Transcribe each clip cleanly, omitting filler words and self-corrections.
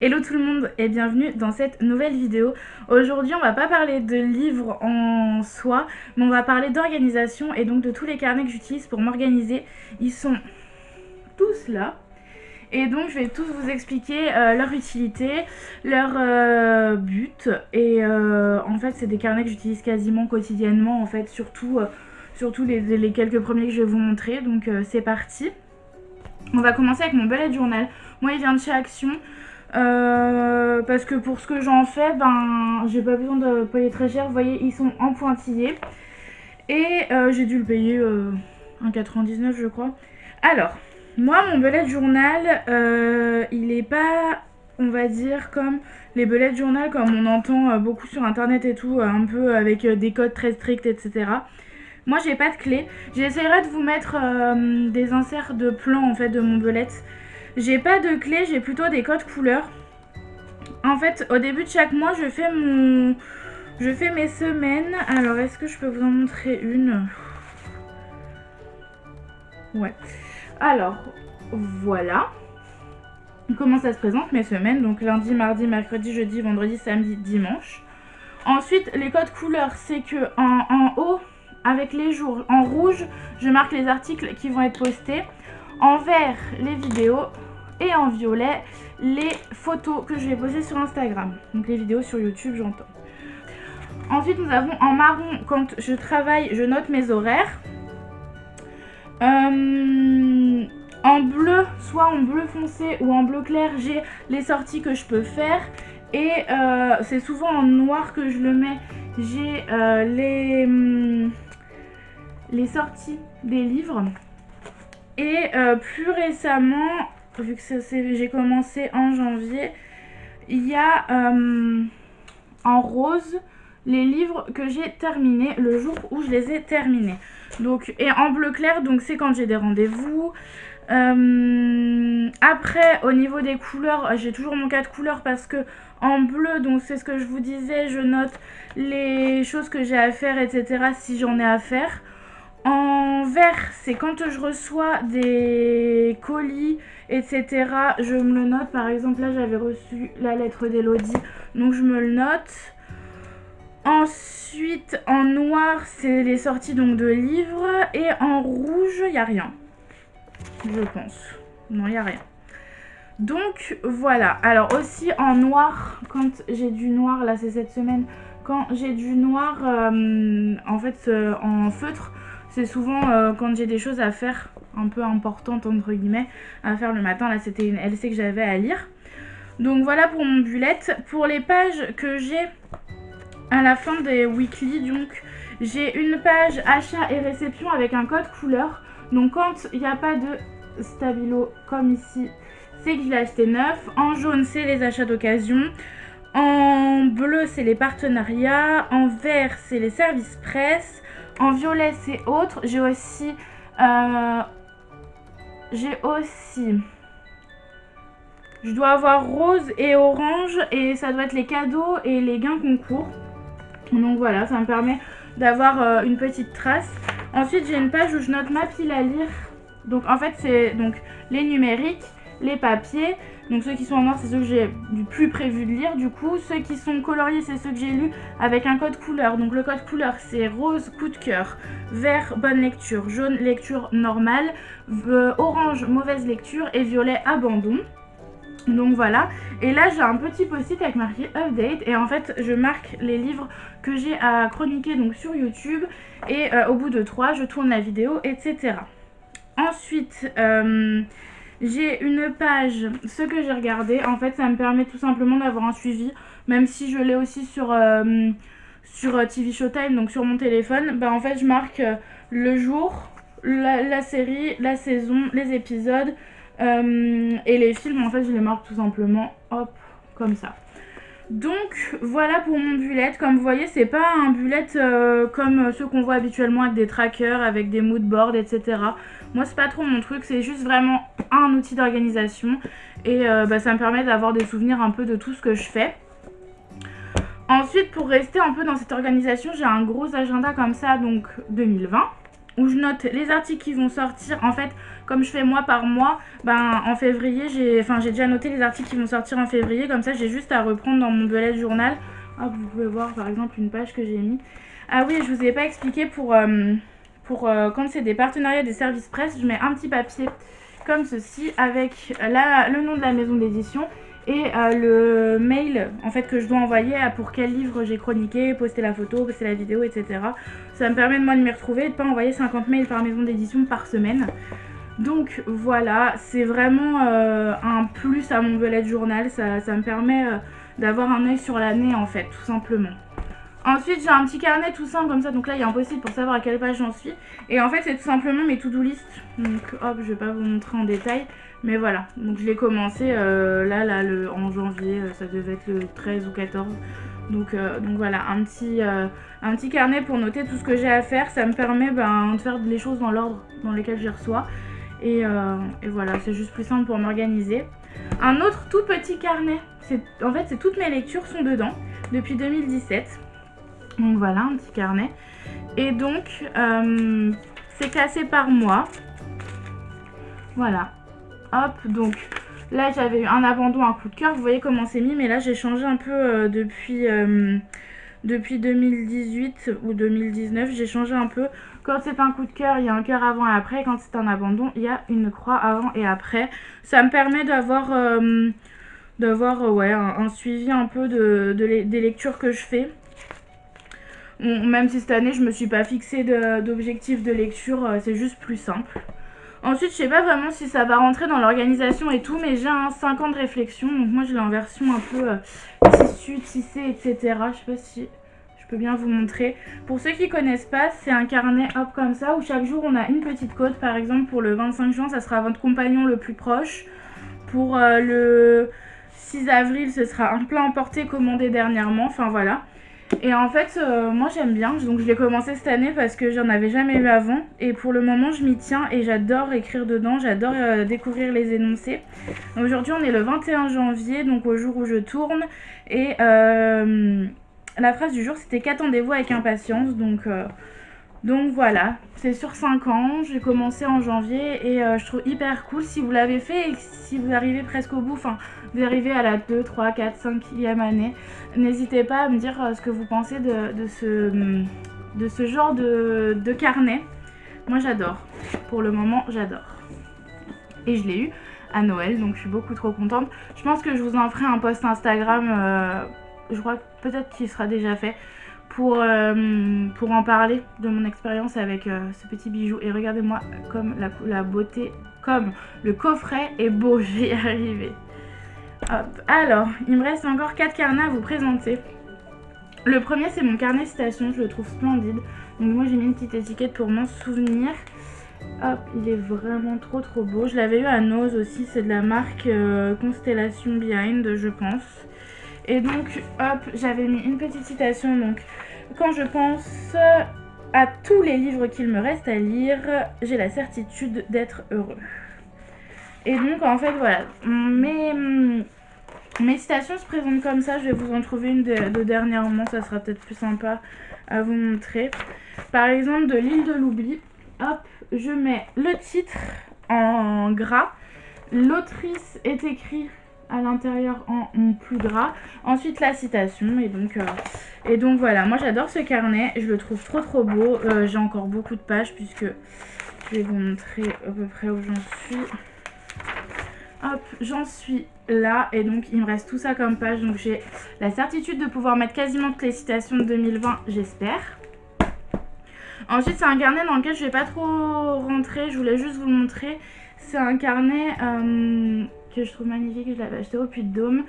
Hello tout le monde et bienvenue dans cette nouvelle vidéo. Aujourd'hui on va pas parler de livres en soi, mais on va parler d'organisation et donc de tous les carnets que j'utilise pour m'organiser. Ils sont tous là et donc je vais tous vous expliquer leur utilité, leur but et en fait c'est des carnets que j'utilise quasiment quotidiennement en fait, surtout les quelques premiers que je vais vous montrer. Donc c'est parti. On va commencer avec mon bullet journal. Moi il vient de chez Action. Parce que pour ce que j'en fais, ben j'ai pas besoin de payer très cher. Vous voyez, ils sont en pointillés. Et j'ai dû le payer 1,99 je crois. Alors, moi mon bullet journal, il est pas, on va dire, comme les bullet journal comme on entend beaucoup sur internet et tout, un peu avec des codes très stricts, etc. Moi j'ai pas de clé. J'essaierai de vous mettre des inserts de plans en fait de mon bullet. J'ai pas de clé, j'ai plutôt des codes couleurs. En fait, au début de chaque mois, je fais mes semaines. Alors, est-ce que je peux vous en montrer une? Ouais. Alors, voilà. Comment ça se présente mes semaines? Donc lundi, mardi, mercredi, jeudi, vendredi, samedi, dimanche. Ensuite, les codes couleurs, c'est que en haut, avec les jours, en rouge, je marque les articles qui vont être postés. En vert, les vidéos. Et en violet, les photos que je vais poster sur Instagram. Donc les vidéos sur YouTube, j'entends. Ensuite, nous avons en marron, quand je travaille, je note mes horaires. En bleu, soit en bleu foncé ou en bleu clair, j'ai les sorties que je peux faire. Et c'est souvent en noir que je le mets. J'ai les sorties des livres. Et plus récemment, vu que j'ai commencé en janvier, il y a en rose les livres que j'ai terminés le jour où je les ai terminés. Donc, et en bleu clair, donc c'est quand j'ai des rendez-vous. Après, au niveau des couleurs, j'ai toujours mon cas de couleurs parce que en bleu, donc c'est ce que je vous disais, je note les choses que j'ai à faire, etc. si j'en ai à faire. En vert, c'est quand je reçois des colis, etc. Je me le note. Par exemple, là, j'avais reçu la lettre d'Elodie, donc je me le note. Ensuite, en noir, c'est les sorties donc de livres. Et en rouge, il n'y a rien. Je pense. Non, il n'y a rien. Donc, voilà. Alors aussi, en noir, quand j'ai du noir, là, c'est cette semaine. Quand j'ai du noir, en fait, en feutre, c'est souvent quand j'ai des choses à faire, un peu importantes, entre guillemets, à faire le matin. Là, c'était une LC que j'avais à lire. Donc, voilà pour mon bullet. Pour les pages que j'ai à la fin des weekly, donc, j'ai une page achat et réception avec un code couleur. Donc, quand il n'y a pas de stabilo comme ici, c'est que je l'ai acheté neuf. En jaune, c'est les achats d'occasion. En bleu, c'est les partenariats. En vert, c'est les services presse. En violet, c'est autres. J'ai aussi... Je dois avoir rose et orange. Et ça doit être les cadeaux et les gains concours. Donc voilà, ça me permet d'avoir une petite trace. Ensuite, j'ai une page où je note ma pile à lire. Donc en fait, c'est donc les numériques, les papiers. Donc ceux qui sont en noir, c'est ceux que j'ai du plus prévu de lire. Du coup, ceux qui sont coloriés, c'est ceux que j'ai lus avec un code couleur. Donc le code couleur, c'est rose, coup de cœur, vert, bonne lecture, jaune, lecture normale, orange, mauvaise lecture et violet, abandon. Donc voilà, et là j'ai un petit post-it avec marqué update et en fait je marque les livres que j'ai à chroniquer donc sur YouTube et au bout de 3 je tourne la vidéo, etc. Ensuite j'ai une page, ce que j'ai regardé, en fait ça me permet tout simplement d'avoir un suivi, même si je l'ai aussi sur TV Showtime, donc sur mon téléphone, bah en fait je marque le jour, la série, la saison, les épisodes. Et les films, en fait, je les marque tout simplement, hop, comme ça. Donc, voilà pour mon bullet. Comme vous voyez, c'est pas un bullet comme ceux qu'on voit habituellement avec des trackers, avec des mood boards, etc. Moi, c'est pas trop mon truc, c'est juste vraiment un outil d'organisation. Et ça me permet d'avoir des souvenirs un peu de tout ce que je fais. Ensuite, pour rester un peu dans cette organisation, j'ai un gros agenda comme ça, donc 2020. où je note les articles qui vont sortir. En fait, comme je fais mois par mois, ben, en février, j'ai déjà noté les articles qui vont sortir en février. Comme ça, j'ai juste à reprendre dans mon bullet journal. Hop, vous pouvez voir par exemple une page que j'ai mis. Ah oui, je vous ai pas expliqué pour quand c'est des partenariats des services presse, je mets un petit papier comme ceci avec le nom de la maison d'édition et le mail en fait que je dois envoyer pour quel livre j'ai chroniqué, poster la photo, poster la vidéo, etc. Ça me permet de moi de m'y retrouver et de pas envoyer 50 mails par maison d'édition par semaine. Donc voilà, c'est vraiment un plus à mon bullet journal, ça me permet d'avoir un œil sur l'année en fait, tout simplement. Ensuite, j'ai un petit carnet tout simple comme ça, donc là il y a un post-it pour savoir à quelle page j'en suis. Et en fait, c'est tout simplement mes to-do list. Donc hop, je vais pas vous montrer en détail, mais voilà. Donc je l'ai commencé en janvier, ça devait être le 13 ou 14. Donc voilà, un petit carnet pour noter tout ce que j'ai à faire. Ça me permet de faire les choses dans l'ordre dans lesquels j'y reçois. Et voilà, c'est juste plus simple pour m'organiser. Un autre tout petit carnet, en fait, toutes mes lectures sont dedans depuis 2017. Donc voilà, un petit carnet. Et donc, c'est classé par mois. Voilà. Hop, donc là, j'avais eu un abandon, un coup de cœur. Vous voyez comment c'est mis, mais là, j'ai changé un peu depuis 2018 ou 2019. J'ai changé un peu. Quand c'est un coup de cœur, il y a un cœur avant et après. Quand c'est un abandon, il y a une croix avant et après. Ça me permet d'avoir un suivi un peu des lectures que je fais. Même si cette année je me suis pas fixé d'objectif de lecture, c'est juste plus simple. Ensuite, je sais pas vraiment si ça va rentrer dans l'organisation et tout, mais j'ai un 5 ans de réflexion, donc moi je l'ai en version un peu tissu, tissé, etc. Je sais pas si je peux bien vous montrer. Pour ceux qui connaissent pas, c'est un carnet hop comme ça, où chaque jour on a une petite cote. Par exemple, pour le 25 juin, ça sera votre compagnon le plus proche. Pour le 6 avril, ce sera un plat emporté commandé dernièrement, enfin voilà. Et en fait, moi j'aime bien, donc je l'ai commencé cette année parce que j'en avais jamais eu avant. Et pour le moment, je m'y tiens et j'adore écrire dedans, j'adore découvrir les énoncés. Aujourd'hui, on est le 21 janvier, donc au jour où je tourne. Et la phrase du jour, c'était « Qu'attendez-vous avec impatience ?» Donc voilà, c'est sur 5 ans, j'ai commencé en janvier et je trouve hyper cool si vous l'avez fait et si vous arrivez presque au bout, enfin vous arrivez à la 2, 3, 4, 5e année, n'hésitez pas à me dire ce que vous pensez de ce genre de carnet. Moi j'adore, pour le moment j'adore. Et je l'ai eu à Noël, donc je suis beaucoup trop contente. Je pense que je vous en ferai un post Instagram, je crois peut-être qu'il sera déjà fait. Pour en parler de mon expérience avec ce petit bijou. Et regardez-moi comme la beauté, comme le coffret est beau, je vais y arriver. Hop. Alors, il me reste encore 4 carnets à vous présenter. Le premier, c'est mon carnet citation, je le trouve splendide. Donc moi, j'ai mis une petite étiquette pour m'en souvenir. Hop, il est vraiment trop beau. Je l'avais eu à Nose aussi, c'est de la marque Constellation Behind, je pense. Et donc, hop, j'avais mis une petite citation, donc quand je pense à tous les livres qu'il me reste à lire, j'ai la certitude d'être heureux. Et donc, en fait, voilà, mes citations se présentent comme ça. Je vais vous en trouver une de dernièrement, ça sera peut-être plus sympa à vous montrer. Par exemple, de l'île de l'oubli, hop, je mets le titre en gras. L'autrice est écrite à l'intérieur en plus gras. Ensuite la citation et donc voilà, moi j'adore ce carnet, je le trouve trop beau. J'ai encore beaucoup de pages puisque je vais vous montrer à peu près où j'en suis. Hop, j'en suis là et donc il me reste tout ça comme page, donc j'ai la certitude de pouvoir mettre quasiment toutes les citations de 2020, j'espère. Ensuite c'est un carnet dans lequel je vais pas trop rentrer, je voulais juste vous le montrer. C'est un carnet que je trouve magnifique, je l'avais acheté au Puy-de-Dôme.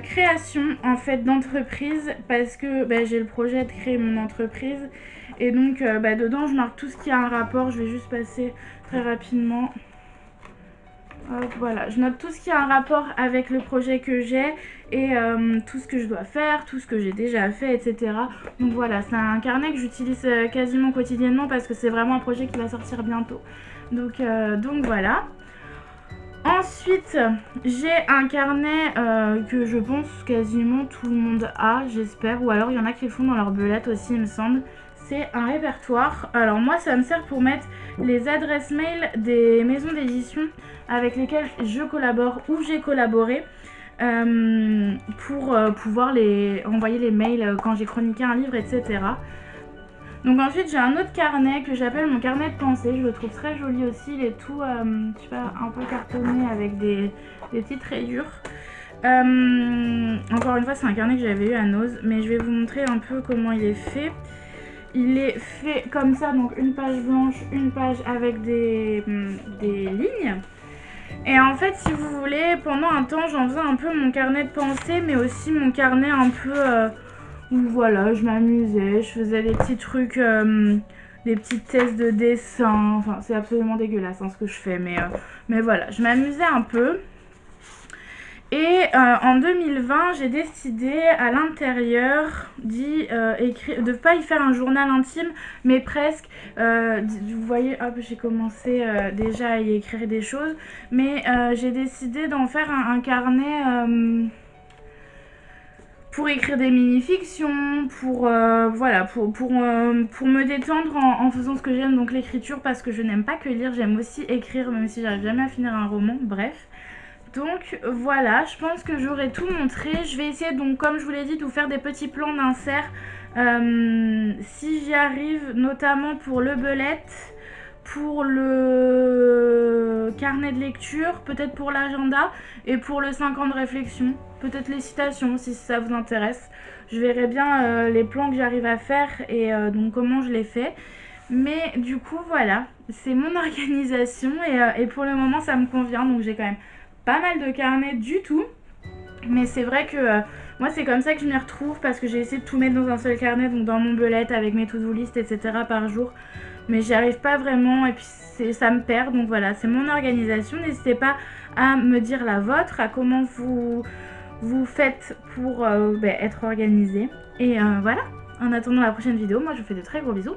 Création en fait d'entreprise, parce que j'ai le projet de créer mon entreprise et donc dedans je marque tout ce qui a un rapport. Je vais juste passer très rapidement. Hop, voilà, je note tout ce qui a un rapport avec le projet que j'ai et tout ce que je dois faire, tout ce que j'ai déjà fait, etc. Donc voilà, c'est un carnet que j'utilise quasiment quotidiennement parce que c'est vraiment un projet qui va sortir bientôt. Donc voilà. Ensuite, j'ai un carnet que je pense quasiment tout le monde a, j'espère. Ou alors il y en a qui le font dans leur belette aussi, il me semble. c'est un répertoire. Alors moi ça me sert pour mettre les adresses mail des maisons d'édition avec lesquelles je collabore ou j'ai collaboré, pour pouvoir envoyer les mails quand j'ai chroniqué un livre, etc. Donc ensuite j'ai un autre carnet que j'appelle mon carnet de pensée. Je le trouve très joli aussi. Il est tout, je sais pas, un peu cartonné avec des petites rayures. Encore une fois c'est un carnet que j'avais eu à Nose, mais je vais vous montrer un peu comment il est fait. Il est fait comme ça, donc une page blanche, une page avec des lignes. Et en fait, si vous voulez, pendant un temps, j'en faisais un peu mon carnet de pensée, mais aussi mon carnet un peu où voilà, je m'amusais, je faisais des petits trucs, des petites tests de dessin. Enfin, c'est absolument dégueulasse hein, ce que je fais, mais voilà, je m'amusais un peu. Et en 2020, j'ai décidé à l'intérieur de ne pas y faire un journal intime, mais presque. Vous voyez, hop, j'ai commencé déjà à y écrire des choses, mais j'ai décidé d'en faire un carnet pour écrire des mini-fictions, voilà, pour me détendre en faisant ce que j'aime, donc l'écriture, parce que je n'aime pas que lire, j'aime aussi écrire, même si j'arrive jamais à finir un roman, bref. Donc voilà, je pense que j'aurai tout montré. Je vais essayer, donc comme je vous l'ai dit, de vous faire des petits plans d'insert si j'y arrive, notamment pour le bullet, pour le carnet de lecture, peut-être pour l'agenda et pour le 5 ans de réflexion. Peut-être les citations si ça vous intéresse. Je verrai bien les plans que j'arrive à faire et donc comment je les fais. Mais du coup voilà, c'est mon organisation et pour le moment ça me convient, donc j'ai quand même pas mal de carnets du tout, mais c'est vrai que moi c'est comme ça que je m'y retrouve, parce que j'ai essayé de tout mettre dans un seul carnet, donc dans mon bullet avec mes to-do list, etc. par jour, mais j'y arrive pas vraiment et puis ça me perd. Donc voilà, c'est mon organisation. N'hésitez pas à me dire la vôtre, à comment vous faites pour être organisé. Et voilà, en attendant la prochaine vidéo, moi je vous fais de très gros bisous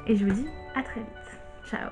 et je vous dis à très vite. Ciao.